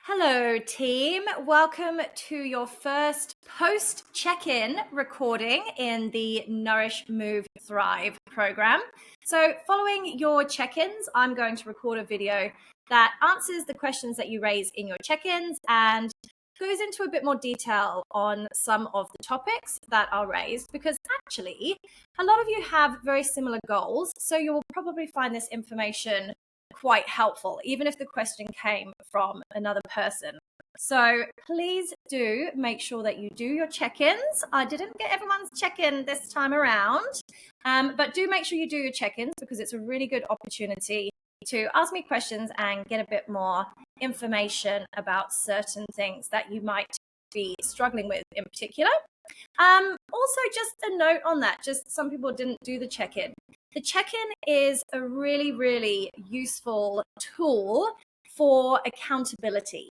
Hello, team. Welcome to your first post check-in recording in the Nourish, Move, Thrive program. So following your check-ins, I'm going to record a video that answers the questions that you raise in your check-ins and goes into a bit more detail on some of the topics that are raised, because actually a lot of you have very similar goals. So you will probably find this information quite helpful, even if the question came from another person. So please do make sure that you do your check-ins. I didn't get everyone's check-in this time around, but do make sure you do your check-ins, because it's a really good opportunity to ask me questions and get a bit more information about certain things that you might be struggling with in particular. Also, just a note on that, just some people didn't do the check-in. The check-in is a really, really useful tool for accountability.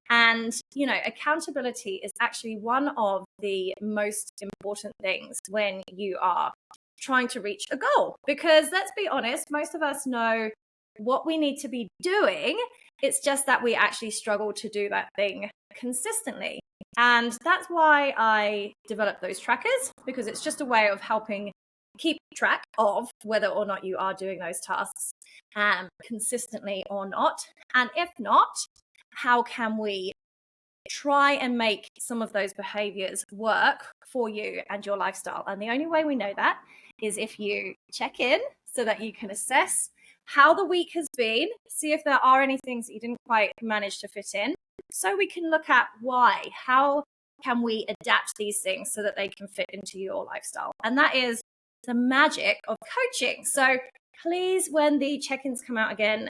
And, accountability is actually one of the most important things when you are trying to reach a goal. Because let's be honest, most of us know what we need to be doing. It's just that we actually struggle to do that thing consistently. And that's why I developed those trackers, because it's just a way of helping keep track of whether or not you are doing those tasks consistently or not. And if not, how can we try and make some of those behaviors work for you and your lifestyle? And the only way we know that is if you check in, so that you can assess how the week has been, see if there are any things that you didn't quite manage to fit in, so we can look at why. How can we adapt these things so that they can fit into your lifestyle? And that is the magic of coaching. So please, when the check-ins come out again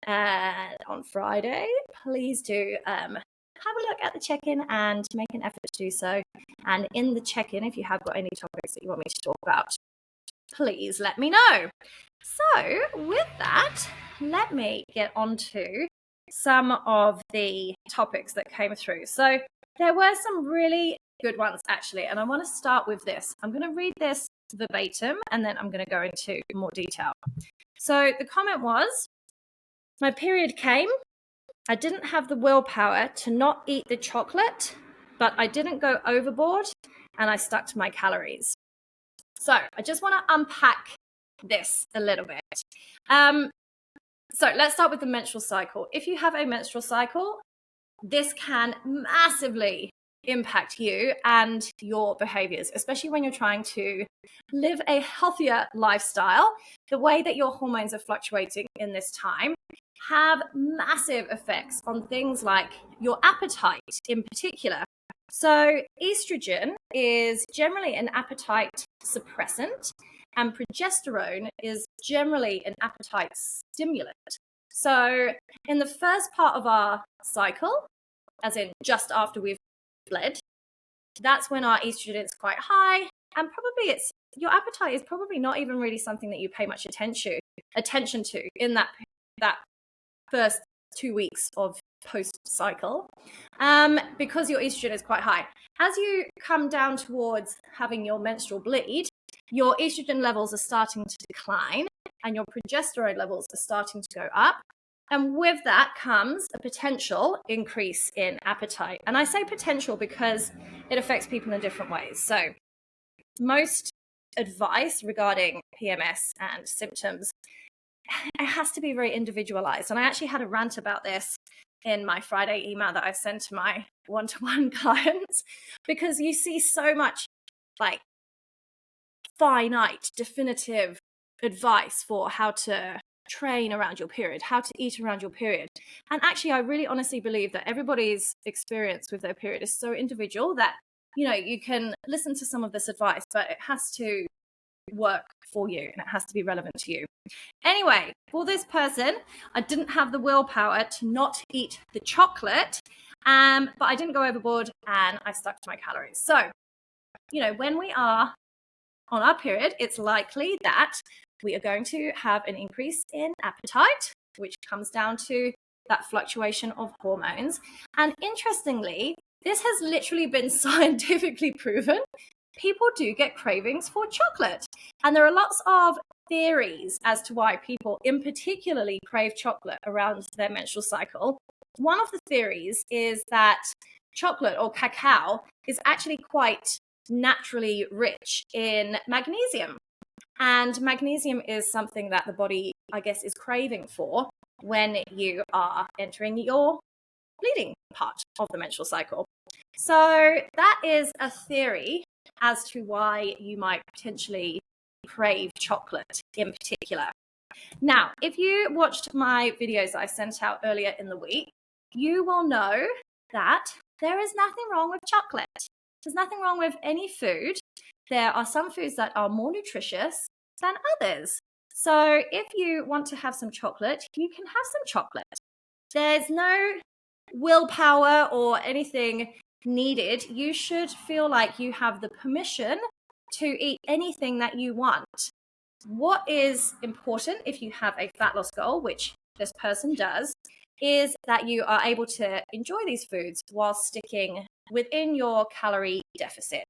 on Friday, please do have a look at the check-in and make an effort to do so. And in the check-in, if you have got any topics that you want me to talk about, please let me know. So with that, let me get on to some of the topics that came through. So there were some really good ones, actually, and I want to start with this. I'm going to read this verbatim, and then I'm going to go into more detail. So the comment was, my period came. I didn't have the willpower to not eat the chocolate, but I didn't go overboard, and I stuck to my calories. So I just want to unpack this a little bit. So let's start with the menstrual cycle. If you have a menstrual cycle, this can massively impact you and your behaviors, especially when you're trying to live a healthier lifestyle. The way that your hormones are fluctuating in this time have massive effects on things like your appetite in particular. So estrogen is generally an appetite suppressant, and progesterone is generally an appetite stimulant. So in the first part of our cycle, as in just after we've bled, that's when our estrogen is quite high, and probably your appetite is probably not even really something that you pay much attention to in that first 2 weeks of post-cycle, because your estrogen is quite high. As you come down towards having your menstrual bleed, your estrogen levels are starting to decline and your progesterone levels are starting to go up. And with that comes a potential increase in appetite. And I say potential because it affects people in different ways. So most advice regarding PMS and symptoms, it has to be very individualized. And I actually had a rant about this in my Friday email that I sent to my one-to-one clients, because you see so much like finite, definitive advice for how to train around your period, how to eat around your period. And actually, I really honestly believe that everybody's experience with their period is so individual that, you can listen to some of this advice, but it has to work for you and it has to be relevant to you. Anyway, for this person, I didn't have the willpower to not eat the chocolate, but I didn't go overboard and I stuck to my calories. So, when we are on our period, it's likely that we are going to have an increase in appetite, which comes down to that fluctuation of hormones. And interestingly, this has literally been scientifically proven. People do get cravings for chocolate. And there are lots of theories as to why people in particularly crave chocolate around their menstrual cycle. one of the theories is that chocolate or cacao is actually quite naturally rich in magnesium. And magnesium is something that the body, I guess, is craving for when you are entering your bleeding part of the menstrual cycle. So that is a theory as to why you might potentially crave chocolate in particular. Now, if you watched my videos that I sent out earlier in the week, you will know that there is nothing wrong with chocolate. There's nothing wrong with any food. There are some foods that are more nutritious than others. So if you want to have some chocolate, you can have some chocolate. There's no willpower or anything needed. You should feel like you have the permission to eat anything that you want. What is important if you have a fat loss goal, which this person does, is that you are able to enjoy these foods while sticking within your calorie deficit.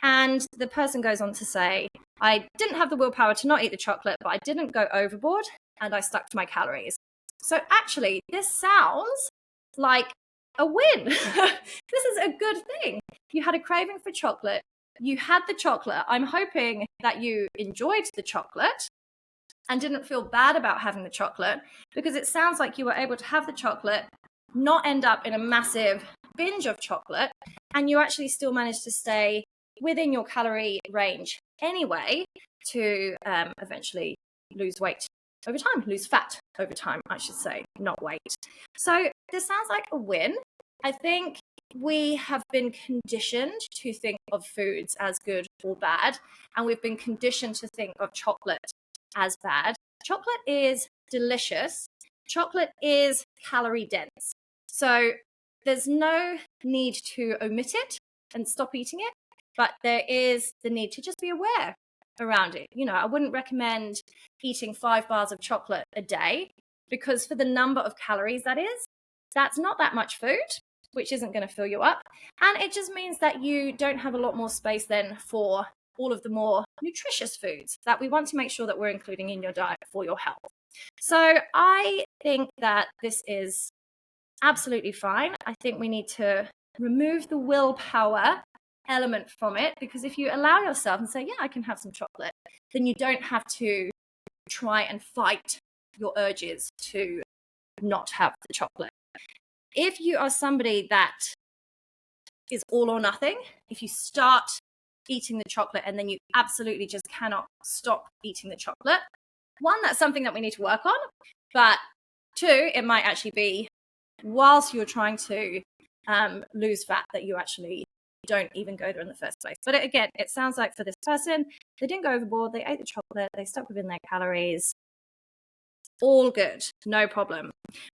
And the person goes on to say, I didn't have the willpower to not eat the chocolate, but I didn't go overboard and I stuck to my calories. So actually, this sounds like a win. This is a good thing. You had a craving for chocolate. You had the chocolate. I'm hoping that you enjoyed the chocolate and didn't feel bad about having the chocolate, because it sounds like you were able to have the chocolate, not end up in a massive binge of chocolate, and you actually still managed to stay within your calorie range anyway to eventually lose weight over time, lose fat over time, I should say, not weight. So this sounds like a win. I think we have been conditioned to think of foods as good or bad, and we've been conditioned to think of chocolate as bad. Chocolate is delicious. Chocolate is calorie dense. So there's no need to omit it and stop eating it, but there is the need to just be aware around it. You know, I wouldn't recommend eating 5 bars of chocolate a day, because for the number of calories that is, that's not that much food, which isn't going to fill you up. And it just means that you don't have a lot more space then for all of the more nutritious foods that we want to make sure that we're including in your diet for your health. So I think that this is absolutely fine. I think we need to remove the willpower element from it, because if you allow yourself and say, yeah, I can have some chocolate, then you don't have to try and fight your urges to not have the chocolate. If you are somebody that is all or nothing, if you start eating the chocolate and then you absolutely just cannot stop eating the chocolate, one, that's something that we need to work on, but two, it might actually be whilst you're trying to lose fat that you actually don't even go there in the first place. But again, it sounds like for this person, they didn't go overboard, they ate the chocolate, they stuck within their calories. All good, no problem.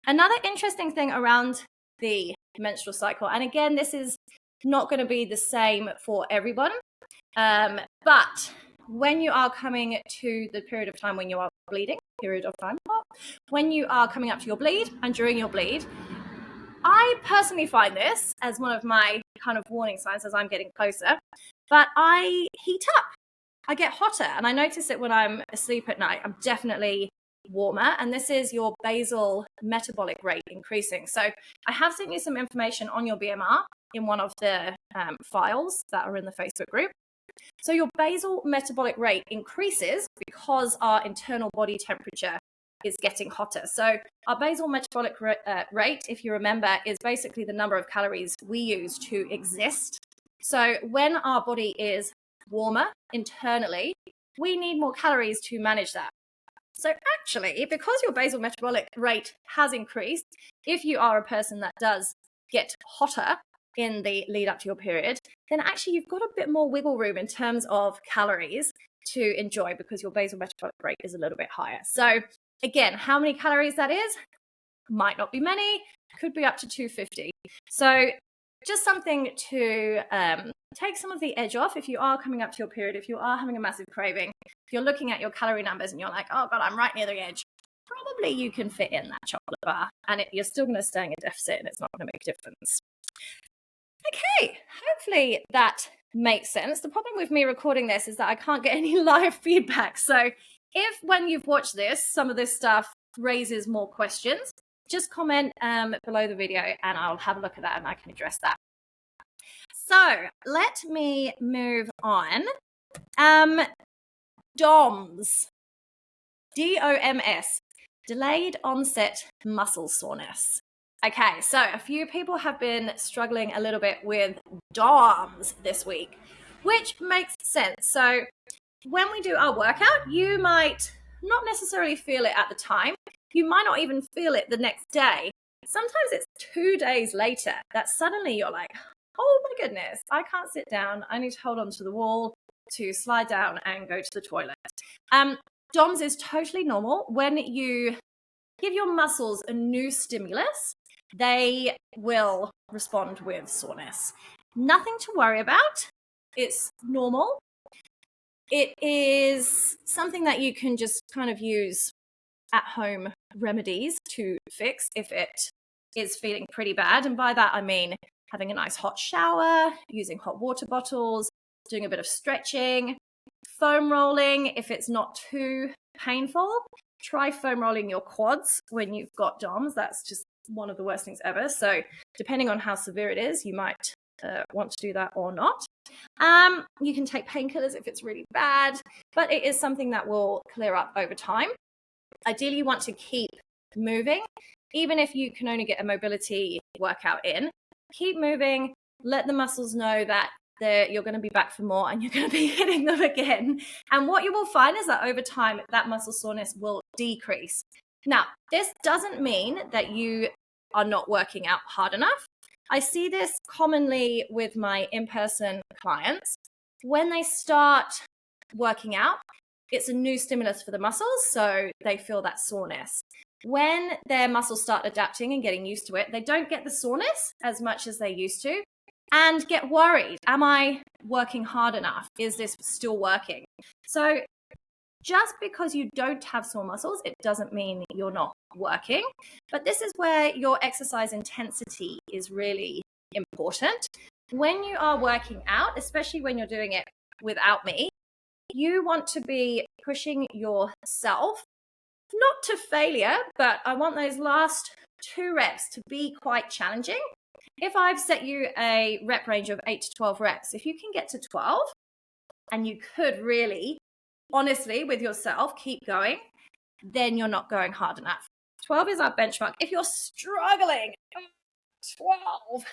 Another interesting thing around the menstrual cycle, and again, this is not going to be the same for everyone, but when you are coming to the period of time when you are bleeding, when you are coming up to your bleed and during your bleed, I personally find this as one of my kind of warning signs as I'm getting closer, but I heat up. I get hotter, and I notice it when I'm asleep at night. I'm definitely warmer, and this is your basal metabolic rate increasing. So I have sent you some information on your BMR in one of the files that are in the Facebook group. So your basal metabolic rate increases because our internal body temperature is getting hotter. So our basal metabolic rate, if you remember, is basically the number of calories we use to exist. So when our body is warmer internally, we need more calories to manage that. So actually, because your basal metabolic rate has increased, if you are a person that does get hotter in the lead up to your period, then actually you've got a bit more wiggle room in terms of calories to enjoy, because your basal metabolic rate is a little bit higher. So again, how many calories that is might not be many, could be up to 250. So just something to take some of the edge off if you are coming up to your period, if you are having a massive craving, if you're looking at your calorie numbers and you're like, oh God, I'm right near the edge, probably you can fit in that chocolate bar and you're still going to stay in a deficit and it's not going to make a difference. Okay, hopefully that makes sense. The problem with me recording this is that I can't get any live feedback. So if when you've watched this, some of this stuff raises more questions, just comment below the video and I'll have a look at that and I can address that. So let me move on. DOMS, DOMS, delayed onset muscle soreness. Okay, so a few people have been struggling a little bit with DOMS this week, which makes sense. So when we do our workout, you might not necessarily feel it at the time. You might not even feel it the next day. Sometimes it's 2 days later that suddenly you're like, oh my goodness, I can't sit down. I need to hold on to the wall to slide down and go to the toilet. DOMS is totally normal. When you give your muscles a new stimulus, they will respond with soreness. Nothing to worry about. It's normal. It is something that you can just kind of use at-home remedies to fix if it is feeling pretty bad. And by that, I mean having a nice hot shower, using hot water bottles, doing a bit of stretching, foam rolling if it's not too painful. Try foam rolling your quads when you've got DOMS. That's just one of the worst things ever. So depending on how severe it is, you might want to do that or not. You can take painkillers if it's really bad, but it is something that will clear up over time. Ideally, you want to keep moving. Even if you can only get a mobility workout in, keep moving. Let the muscles know that you're going to be back for more and you're going to be hitting them again. And what you will find is that over time, that muscle soreness will decrease. Now, this doesn't mean that you are not working out hard enough. I see this commonly with my in-person clients. When they start working out, it's a new stimulus for the muscles, so they feel that soreness. When their muscles start adapting and getting used to it, they don't get the soreness as much as they used to and get worried. Am I working hard enough? Is this still working? So just because you don't have sore muscles, it doesn't mean you're not working. But this is where your exercise intensity is really important. When you are working out, especially when you're doing it without me, you want to be pushing yourself, not to failure, but I want those last 2 reps to be quite challenging. If I've set you a rep range of 8 to 12 reps, if you can get to 12 and you could really, honestly, with yourself, keep going, then you're not going hard enough. 12 is our benchmark. If you're struggling, 12,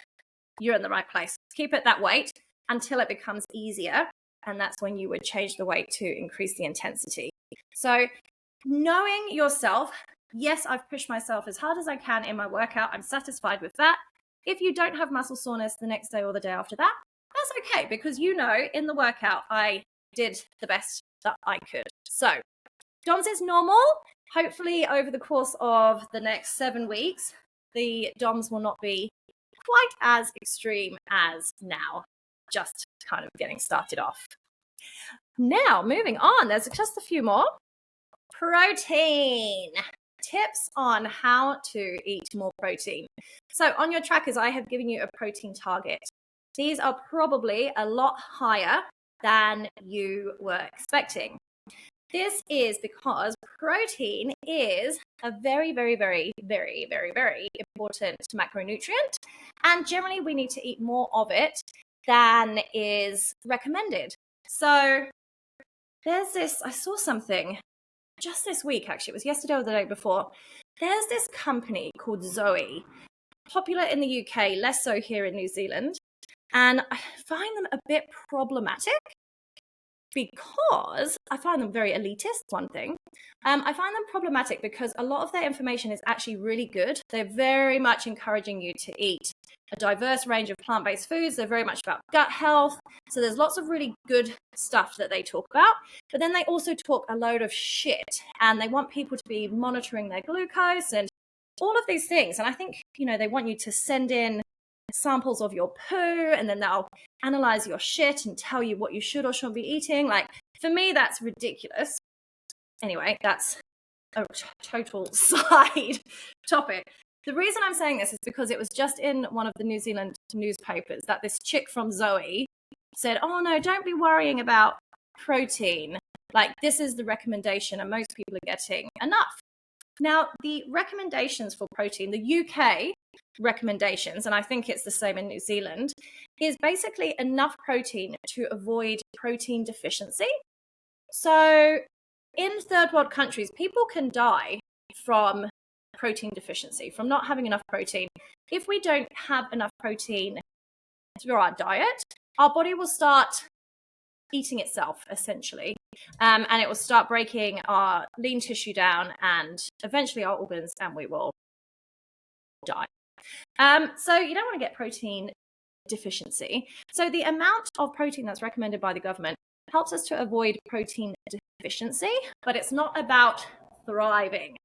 you're in the right place. Keep it that weight until it becomes easier. And that's when you would change the weight to increase the intensity. So knowing yourself, yes, I've pushed myself as hard as I can in my workout. I'm satisfied with that. If you don't have muscle soreness the next day or the day after that, that's okay, because you know in the workout I did the best that I could. So DOMS is normal. Hopefully over the course of the next 7 weeks, the DOMS will not be quite as extreme as now, just kind of getting started off. Now, moving on, there's just a few more. Protein. Tips on how to eat more protein. So on your trackers, I have given you a protein target. These are probably a lot higher than you were expecting. This is because protein is a very, very, very, very, very, very important macronutrient. And generally, we need to eat more of it than is recommended. So there's this, I saw something just this week, actually, it was yesterday or the day before. There's this company called Zoe, popular in the UK, less so here in New Zealand. And I find them a bit problematic because I find them very elitist, one thing. I find them problematic because a lot of their information is actually really good. They're very much encouraging you to eat a diverse range of plant-based foods. They're very much about gut health. So there's lots of really good stuff that they talk about. But then they also talk a load of shit. And they want people to be monitoring their glucose and all of these things. And I think, you know, they want you to send in samples of your poo and then they'll analyze your shit and tell you what you should or shouldn't be eating. Like, for me, that's ridiculous. Anyway, that's a total side topic. The reason I'm saying this is because it was just in one of the New Zealand newspapers that this chick from Zoe said, oh no, don't be worrying about protein. Like, this is the recommendation and most people are getting enough. Now, the recommendations for protein, the UK recommendations, and I think it's the same in New Zealand, is basically enough protein to avoid protein deficiency. So in third world countries, people can die from protein deficiency, from not having enough protein. If we don't have enough protein through our diet, our body will start eating itself, essentially. And it will start breaking our lean tissue down and eventually our organs, and we will die. So you don't want to get protein deficiency. So the amount of protein that's recommended by the government helps us to avoid protein deficiency, but it's not about thriving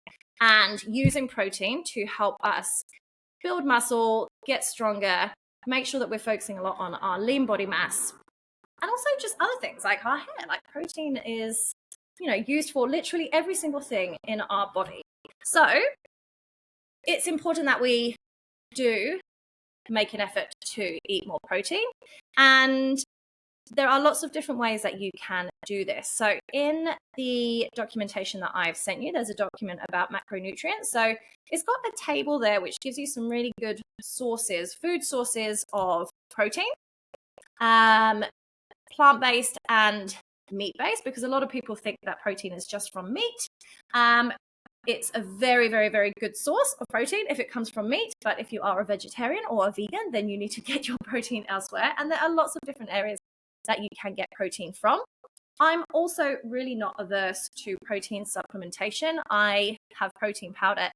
and using protein to help us build muscle, get stronger, make sure that we're focusing a lot on our lean body mass, and also just other things like our hair. Like protein is, used for literally every single thing in our body. So it's important that we do make an effort to eat more protein. And there are lots of different ways that you can do this. So in the documentation that I've sent you, there's a document about macronutrients. So it's got a table there which gives you some really good sources, food sources of protein, plant-based and meat-based, because a lot of people think that protein is just from meat. It's a very, very, very good source of protein if it comes from meat. But if you are a vegetarian or a vegan, then you need to get your protein elsewhere. And there are lots of different areas that you can get protein from. I'm also really not averse to protein supplementation. I have protein powder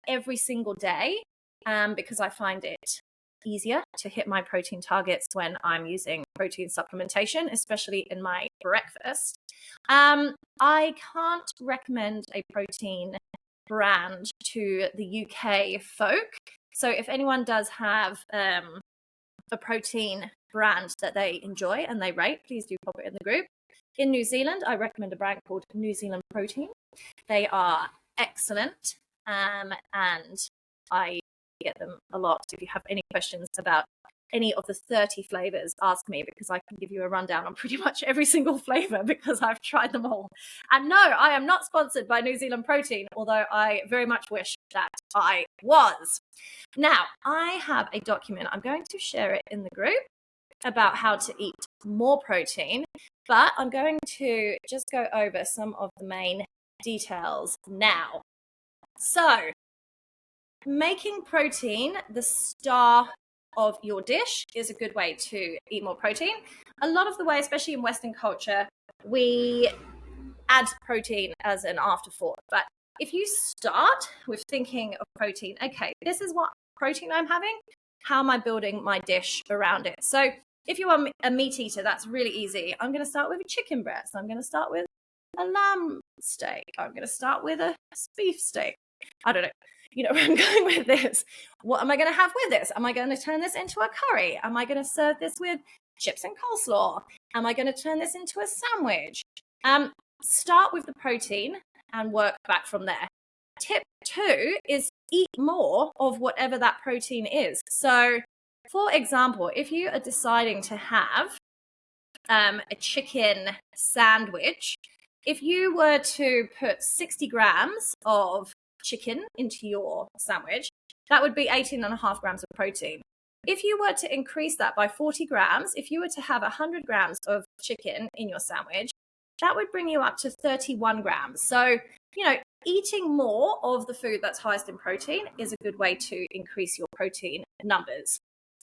every single day because I find it easier to hit my protein targets when I'm using protein supplementation, especially in my breakfast. I can't recommend a protein brand to the UK folk. So if anyone does have a protein brand that they enjoy and they rate, please do pop it in the group. In New Zealand, I recommend a brand called New Zealand Protein. They are excellent, and I get them a lot. If you have any questions about any of the 30 flavors, ask me, because I can give you a rundown on pretty much every single flavor because I've tried them all. And no, I am not sponsored by New Zealand Protein, although I very much wish that I was. Now, I have a document. I'm going to share it in the group about how to eat more protein, but I'm going to just go over some of the main details now. So, making protein the star of your dish is a good way to eat more protein. A lot of the way, especially in Western culture, we add protein as an afterthought. But if you start with thinking of protein, okay, this is what protein I'm having, how am I building my dish around it? So if you are a meat eater, that's really easy. I'm going to start with a chicken breast. I'm going to start with a lamb steak. I'm going to start with a beef steak. I don't know. You know where I'm going with this. What am I going to have with this? Am I going to turn this into a curry? Am I going to serve this with chips and coleslaw? Am I going to turn this into a sandwich? Start with the protein and work back from there. Tip 2 is eat more of whatever that protein is. So, for example, if you are deciding to have a chicken sandwich, if you were to put 60 grams of chicken into your sandwich, that would be 18.5 grams of protein. If you were to increase that by 40 grams, if you were to have 100 grams of chicken in your sandwich, that would bring you up to 31 grams. So, eating more of the food that's highest in protein is a good way to increase your protein numbers.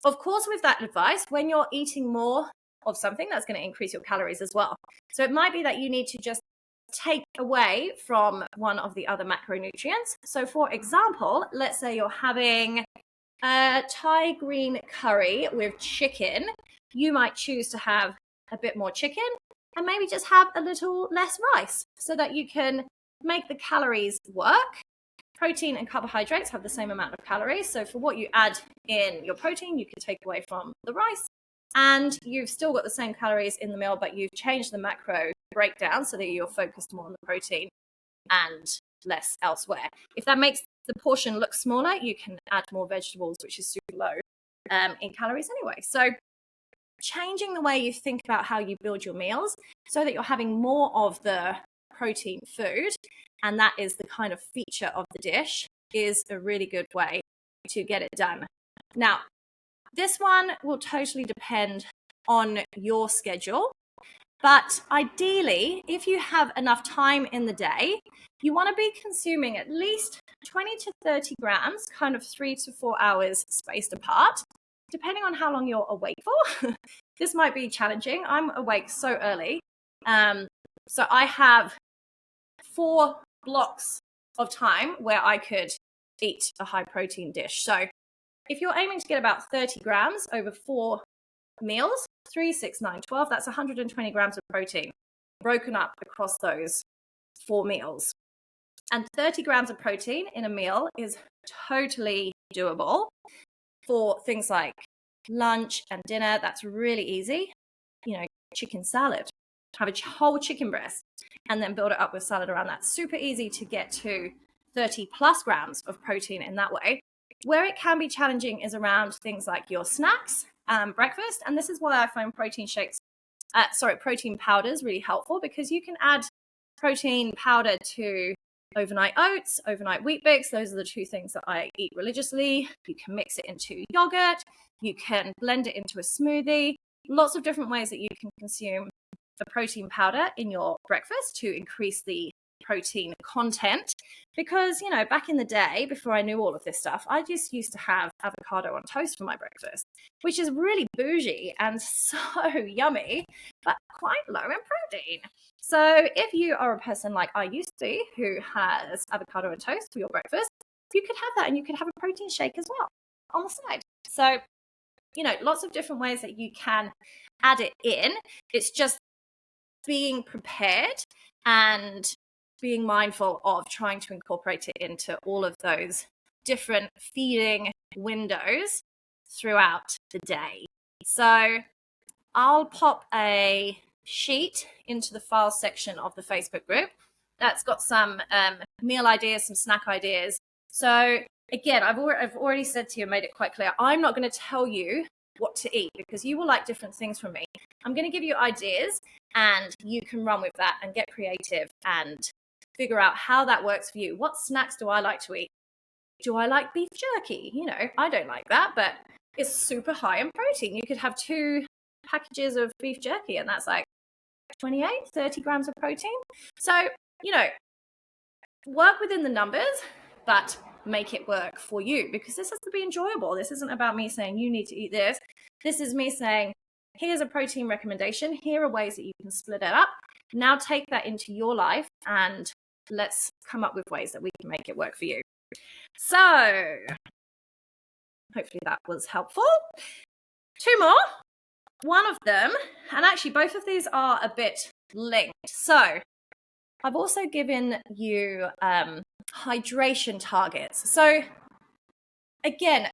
Of course, with that advice, when you're eating more of something, that's going to increase your calories as well. So it might be that you need to just take away from one of the other macronutrients. So for example, let's say you're having a Thai green curry with chicken. You might choose to have a bit more chicken and maybe just have a little less rice so that you can make the calories work. Protein and carbohydrates have the same amount of calories. So for what you add in your protein, you can take away from the rice. And you've still got the same calories in the meal, but you've changed the macro breakdown so that you're focused more on the protein and less elsewhere. If that makes the portion look smaller, you can add more vegetables, which is super low in calories anyway. So changing the way you think about how you build your meals so that you're having more of the protein food, and that is the kind of feature of the dish, is a really good way to get it done. Now, this one will totally depend on your schedule, but ideally, if you have enough time in the day, you want to be consuming at least 20 to 30 grams, kind of 3 to 4 hours spaced apart, depending on how long you're awake for. This might be challenging. I'm awake so early. So I have 4 blocks of time where I could eat a high protein dish. So if you're aiming to get about 30 grams over 4 meals, 3, 6, 9, 12, that's 120 grams of protein broken up across those 4 meals. And 30 grams of protein in a meal is totally doable for things like lunch and dinner. That's really easy. You know, chicken salad, have a whole chicken breast and then build it up with salad around that. Super easy to get to 30 plus grams of protein in that way. Where it can be challenging is around things like your snacks, breakfast. And this is why I find protein powders really helpful, because you can add protein powder to overnight oats, overnight wheat bix. Those are the 2 things that I eat religiously. You can mix it into yogurt. You can blend it into a smoothie. Lots of different ways that you can consume a protein powder in your breakfast to increase the protein content. Because, you know, back in the day, before I knew all of this stuff, I just used to have avocado on toast for my breakfast, which is really bougie and so yummy, but quite low in protein. So if you are a person like I used to be, who has avocado and toast for your breakfast, you could have that, and you could have a protein shake as well on the side. So, you know, lots of different ways that you can add it in. It's just being prepared and being mindful of trying to incorporate it into all of those different feeding windows throughout the day. So I'll pop a sheet into the files section of the Facebook group that's got some meal ideas, some snack ideas. So again, I've already said to you and made it quite clear, I'm not going to tell you what to eat, because you will like different things from me. I'm going to give you ideas, and you can run with that and get creative and figure out how that works for you. What snacks do I like to eat? Do I like beef jerky? You know, I don't like that, but it's super high in protein. You could have 2 packages of beef jerky, and that's like 28, 30 grams of protein. So, you know, work within the numbers, but make it work for you, because this has to be enjoyable. This isn't about me saying you need to eat this. This is me saying, here's a protein recommendation. Here are ways that you can split it up. Now take that into your life, and let's come up with ways that we can make it work for you. So hopefully that was helpful. 2 more. One of them, and actually both of these are a bit linked. So I've also given you hydration targets. So again,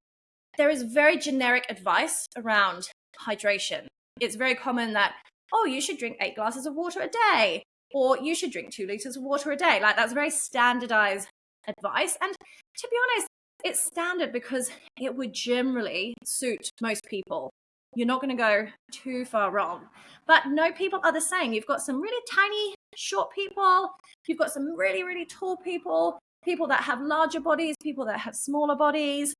there is very generic advice around hydration. It's very common that, oh, you should drink 8 glasses of water a day, or you should drink 2 liters of water a day. Like, that's very standardized advice. And to be honest, it's standard because it would generally suit most people. You're not going to go too far wrong. But no people are the same. You've got some really tiny, short people. You've got some really, really tall people, people that have larger bodies, people that have smaller bodies,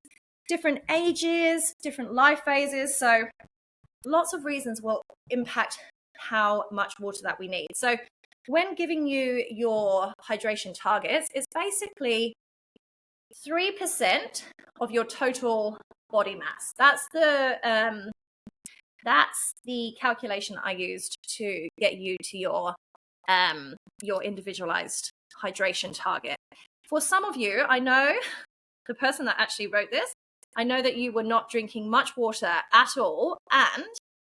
different ages, different life phases. So lots of reasons will impact how much water that we need. So when giving you your hydration targets, it's basically 3% of your total body mass. That's the calculation I used to get you to your individualized hydration target. For some of you, I know the person that actually wrote this, I know that you were not drinking much water at all, and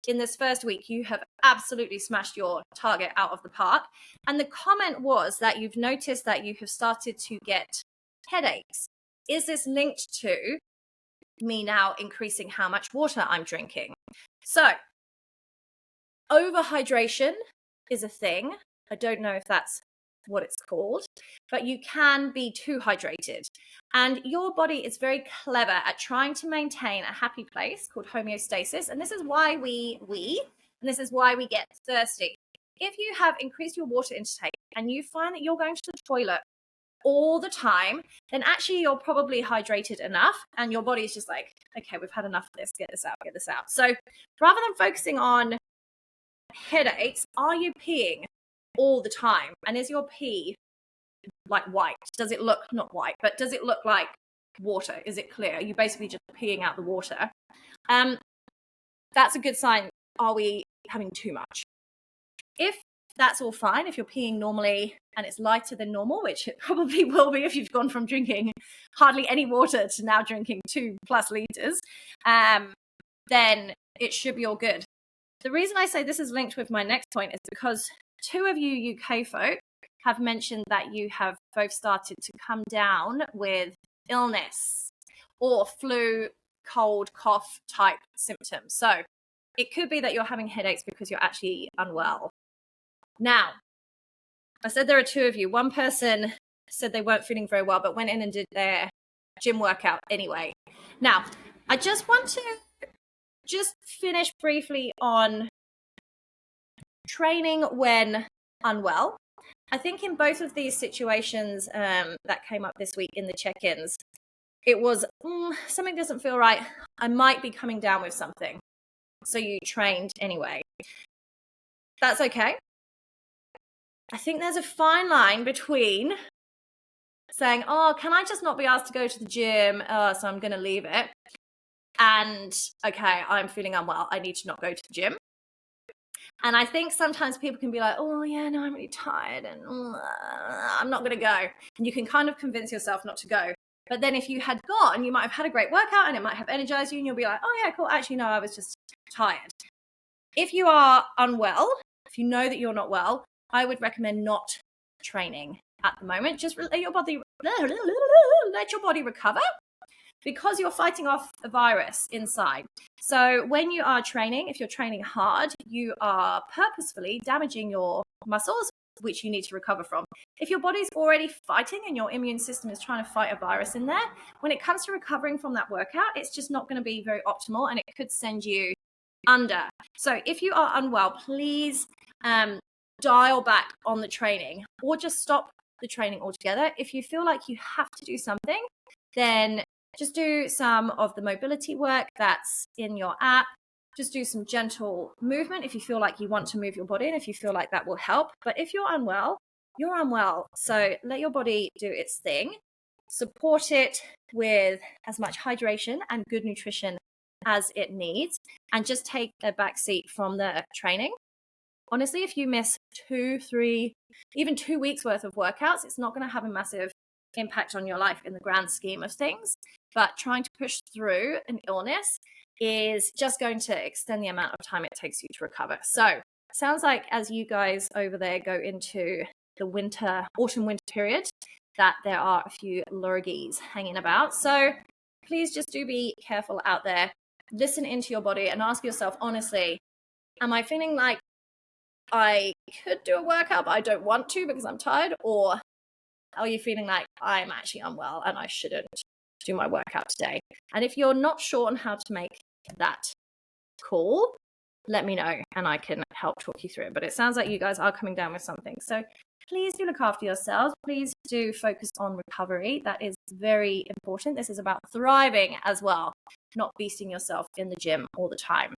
in this first week, you have absolutely smashed your target out of the park. And the comment was that you've noticed that you have started to get headaches. Is this linked to me now increasing how much water I'm drinking? So, overhydration is a thing. I don't know if that's what it's called, but you can be too hydrated. And your body is very clever at trying to maintain a happy place called homeostasis. And this is why we get thirsty. if you have increased your water intake and you find that you're going to the toilet all the time, then actually you're probably hydrated enough and your body's just like, okay, we've had enough of this, get this out. So rather than focusing on headaches, are you peeing all the time? And is your pee like white? Does it look, not white, but does it look like water? Is it clear? Are you basically just peeing out the water? That's a good sign. Are we having too much? If that's all fine, if you're peeing normally and it's lighter than normal, which it probably will be if you've gone from drinking hardly any water to now drinking 2+ liters, then it should be all good. The reason I say this is linked with my next point is because 2 of you UK folk have mentioned that you have both started to come down with illness or flu, cold, cough type symptoms. So it could be that you're having headaches because you're actually unwell. Now, I said there are 2 of you. One person said they weren't feeling very well, but went in and did their gym workout anyway. Now, I just want to finish briefly on training when unwell. I think in both of these situations that came up this week in the check-ins, it was, something doesn't feel right. I might be coming down with something. So you trained anyway. That's okay. I think there's a fine line between saying, oh, can I just not be asked to go to the gym? So I'm going to leave it. And okay, I'm feeling unwell. I need to not go to the gym. And I think sometimes people can be like, oh yeah, no, I'm really tired and I'm not going to go. And you can kind of convince yourself not to go. But then if you had gone, you might have had a great workout and it might have energized you and you'll be like, oh yeah, cool. Actually, no, I was just tired. If you are unwell, if you know that you're not well, I would recommend not training at the moment. Just let your body recover because you're fighting off a virus inside. So when you are training, if you're training hard, you are purposefully damaging your muscles, which you need to recover from. If your body's already fighting and your immune system is trying to fight a virus in there, when it comes to recovering from that workout, it's just not going to be very optimal and it could send you under. So if you are unwell, please dial back on the training or just stop the training altogether. If you feel like you have to do something, then just do some of the mobility work that's in your app. Just do some gentle movement if you feel like you want to move your body and if you feel like that will help. But if you're unwell, you're unwell. So let your body do its thing. Support it with as much hydration and good nutrition as it needs, and just take a back seat from the training. Honestly, if you miss 2, 3, even 2 weeks worth of workouts, it's not going to have a massive impact on your life in the grand scheme of things. But trying to push through an illness is just going to extend the amount of time it takes you to recover. So sounds like as you guys over there go into the autumn-winter period, that there are a few lurgies hanging about. So please just do be careful out there. Listen into your body and ask yourself, honestly, am I feeling like I could do a workout, but I don't want to because I'm tired? Or are you feeling like I'm actually unwell and I shouldn't do my workout today? And if you're not sure on how to make that call, let me know and I can help talk you through it. But it sounds like you guys are coming down with something. So please do look after yourselves. Please do focus on recovery. That is very important. This is about thriving as well, not beasting yourself in the gym all the time.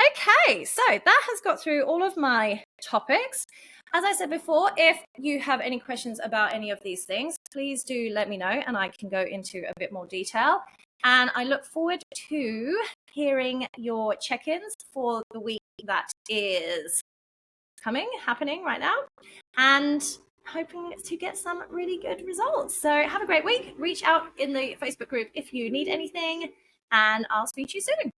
Okay, so that has got through all of my topics. As I said before, if you have any questions about any of these things, please do let me know and I can go into a bit more detail. And I look forward to hearing your check-ins for the week that is happening right now, and hoping to get some really good results. So have a great week. Reach out in the Facebook group if you need anything, and I'll speak to you soon.